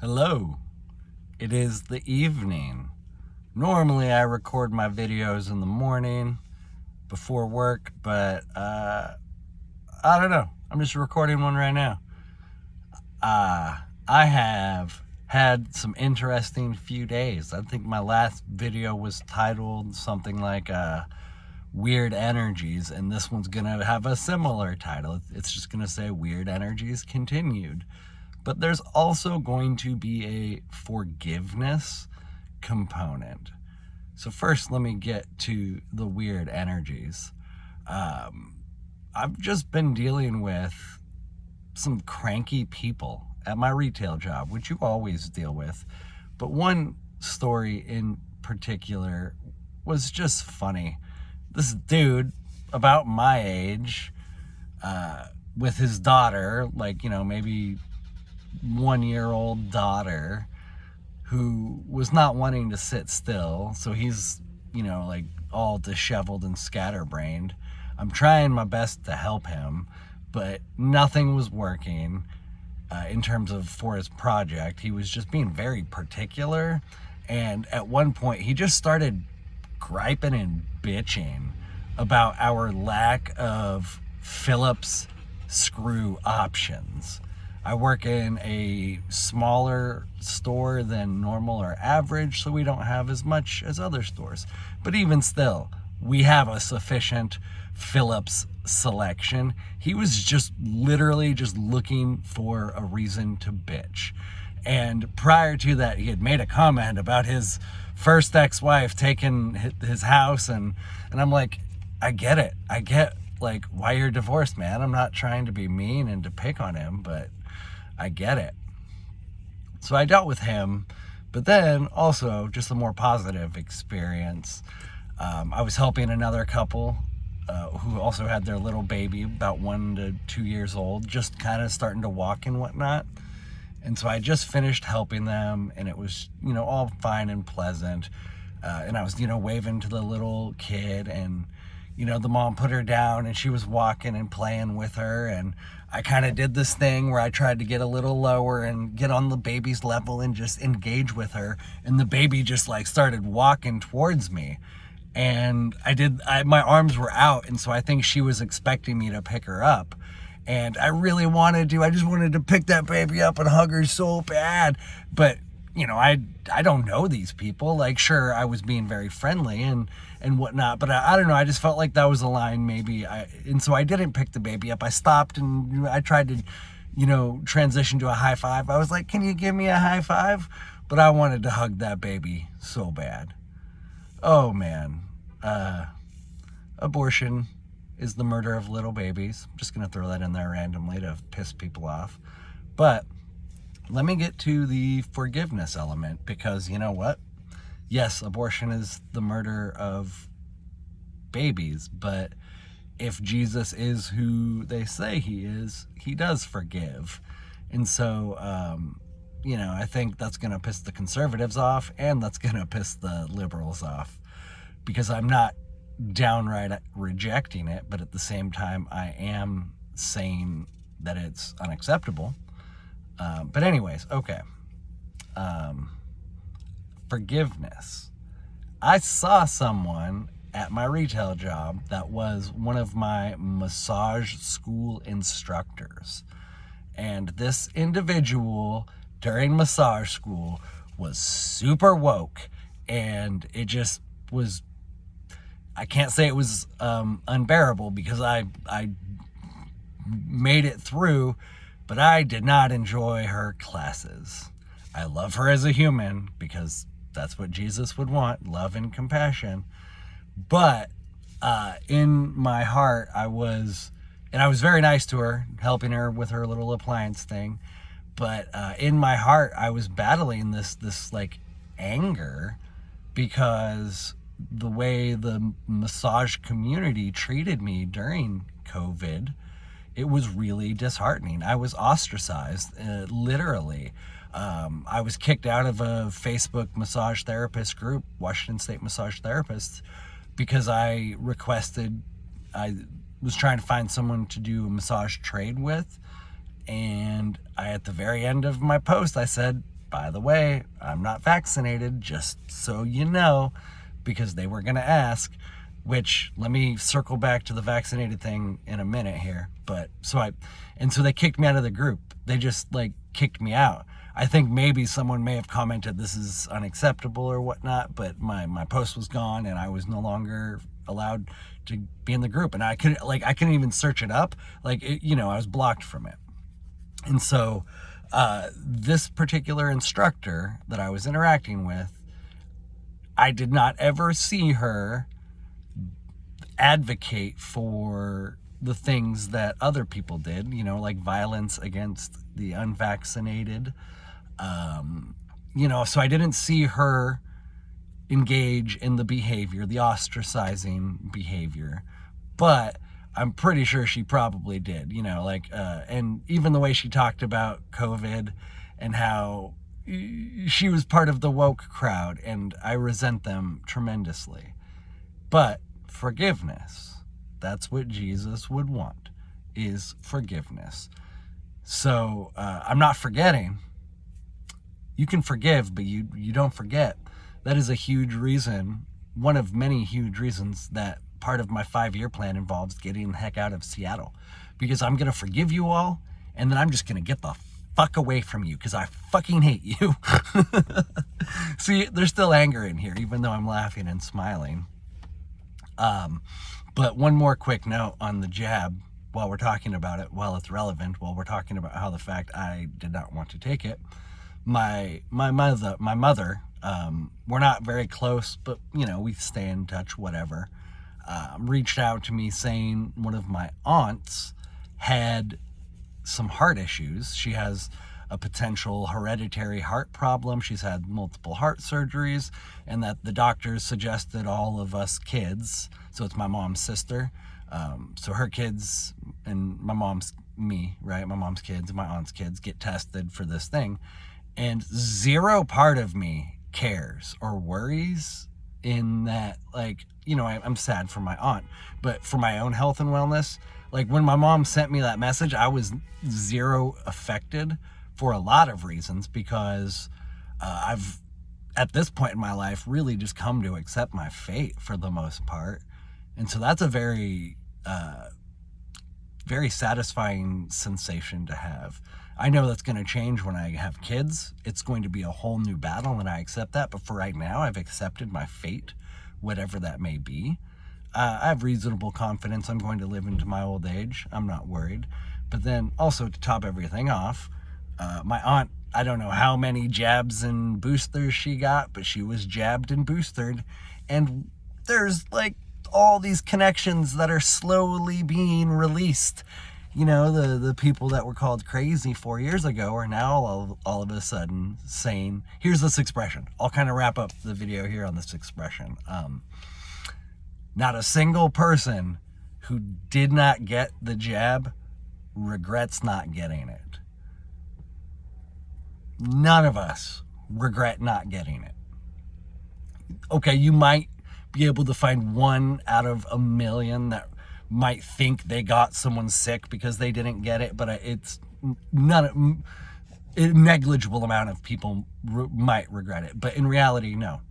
Hello, it is the evening. Normally I record my videos in the morning before work, but I don't know. I'm just recording one right now. I have had some interesting few days. I think my last video was titled something like Weird Energies, and this one's gonna have a similar title. It's just gonna say Weird Energies Continued. But there's also going to be a forgiveness component. So first, let me get to the weird energies. I've just been dealing with some cranky people at my retail job, which you always deal with. But one story in particular was just funny. This dude, about my age, with his daughter, like, maybe 1-year-old daughter, who was not wanting to sit still. So he's, like all disheveled and scatterbrained. I'm trying my best to help him, but nothing was working in terms of for his project. He was just being very particular. And at one point, he just started griping and bitching about our lack of Phillips screw options. I work in a smaller store than normal or average, so we don't have as much as other stores. But even still, we have a sufficient Phillips selection. He was just literally just looking for a reason to bitch. And prior to that, he had made a comment about his first ex-wife taking his house, and I'm like, I get it. I get, like, why you're divorced, man. I'm not trying to be mean and to pick on him, but I get it. So I dealt with him, but then also just a more positive experience. I was helping another couple who also had their little baby, about 1 to 2 years old, just kind of starting to walk and whatnot. And so I just finished helping them, and it was, all fine and pleasant. And I was, waving to the little kid, and the mom put her down and she was walking and playing with her, and I kind of did this thing where I tried to get a little lower and get on the baby's level and just engage with her, and the baby just like started walking towards me, and my arms were out, and so I think she was expecting me to pick her up, and I just wanted to pick that baby up and hug her so bad, but I don't know these people. Like, sure, I was being very friendly and whatnot, but I don't know. I just felt like that was a line maybe. And so I didn't pick the baby up. I stopped and I tried to, transition to a high five. I was like, can you give me a high five? But I wanted to hug that baby so bad. Oh, man. Abortion is the murder of little babies. I'm just going to throw that in there randomly to piss people off. But let me get to the forgiveness element, because you know what? Yes, abortion is the murder of babies, but if Jesus is who they say he is, he does forgive. And so, I think that's going to piss the conservatives off, and that's going to piss the liberals off, because I'm not downright rejecting it, but at the same time, I am saying that it's unacceptable. But anyways, okay. Forgiveness. I saw someone at my retail job that was one of my massage school instructors. And this individual during massage school was super woke. And it just was, I can't say it was unbearable, because I made it through, but I did not enjoy her classes. I love her as a human, because that's what Jesus would want, love and compassion. But in my heart, I was very nice to her, helping her with her little appliance thing. But in my heart, I was battling this like anger, because the way the massage community treated me during COVID, it was really disheartening. I was ostracized, literally. I was kicked out of a Facebook massage therapist group, Washington State Massage Therapists, because I was trying to find someone to do a massage trade with. And at the very end of my post, I said, by the way, I'm not vaccinated, just so you know, because they were going to ask, which, let me circle back to the vaccinated thing in a minute here. But so they kicked me out of the group. They just like kicked me out. I think maybe someone may have commented this is unacceptable or whatnot, but my post was gone and I was no longer allowed to be in the group. And I couldn't even search it up. Like, I was blocked from it. And so this particular instructor that I was interacting with, I did not ever see her advocate for the things that other people did, like violence against the unvaccinated. So I didn't see her engage in the behavior, the ostracizing behavior, but I'm pretty sure she probably did, and even the way she talked about COVID and how she was part of the woke crowd, and I resent them tremendously. But forgiveness, that's what Jesus would want, is forgiveness. So I'm not forgetting. You can forgive, but you don't forget. That is a huge reason, one of many huge reasons, that part of my 5-year plan involves getting the heck out of Seattle. Because I'm going to forgive you all, and then I'm just going to get the fuck away from you, because I fucking hate you. See, there's still anger in here, even though I'm laughing and smiling. But one more quick note on the jab, while we're talking about it, while it's relevant, while we're talking about how the fact I did not want to take it. My mother, we're not very close, but we stay in touch, whatever, reached out to me saying one of my aunts had some heart issues. She has a potential hereditary heart problem. She's had multiple heart surgeries, and that the doctors suggested all of us kids, so it's my mom's sister, so her kids and my mom's kids and my aunt's kids get tested for this thing. And zero part of me cares or worries in that, I'm sad for my aunt, but for my own health and wellness, when my mom sent me that message, I was zero affected for a lot of reasons, because I've, at this point in my life, really just come to accept my fate for the most part. And so that's a very, very satisfying sensation to have. I know that's going to change when I have kids. It's going to be a whole new battle, and I accept that. But for right now, I've accepted my fate, whatever that may be. I have reasonable confidence I'm going to live into my old age. I'm not worried. But then also, to top everything off, my aunt, I don't know how many jabs and boosters she got, but she was jabbed and boosted. And there's all these connections that are slowly being released. The people that were called crazy 4 years ago are now all of a sudden saying, here's this expression. I'll kind of wrap up the video here on this expression. Not a single person who did not get the jab regrets not getting it. None of us regret not getting it. Okay, you might be able to find 1 out of a million that might think they got someone sick because they didn't get it, but it's a negligible amount of people might regret it. But in reality, no.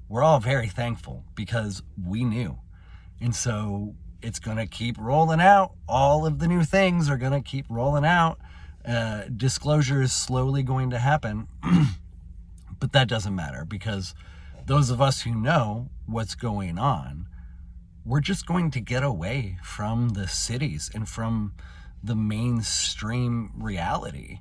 We're all very thankful because we knew. And so it's going to keep rolling out. All of the new things are going to keep rolling out. Disclosure is slowly going to happen. But that doesn't matter, because those of us who know what's going on, we're just going to get away from the cities and from the mainstream reality.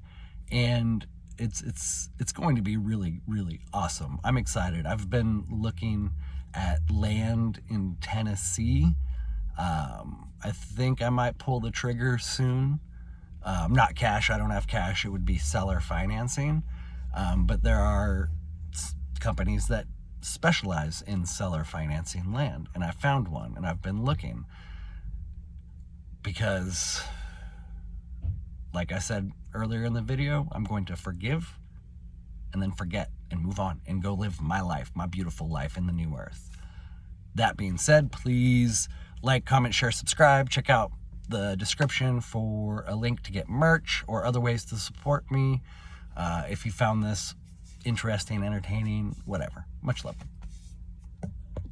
And it's going to be really, really awesome. I'm excited. I've been looking at land in Tennessee. I think I might pull the trigger soon. Not cash. I don't have cash. It would be seller financing. But there are companies that specialize in seller financing land, and I found one, and I've been looking because, like I said earlier in the video, I'm going to forgive and then forget and move on and go live my life, my beautiful life in the new earth. That being said, please like, comment, share, subscribe. Check out the description for a link to get merch or other ways to support me. If you found this interesting, entertaining, whatever. Much love.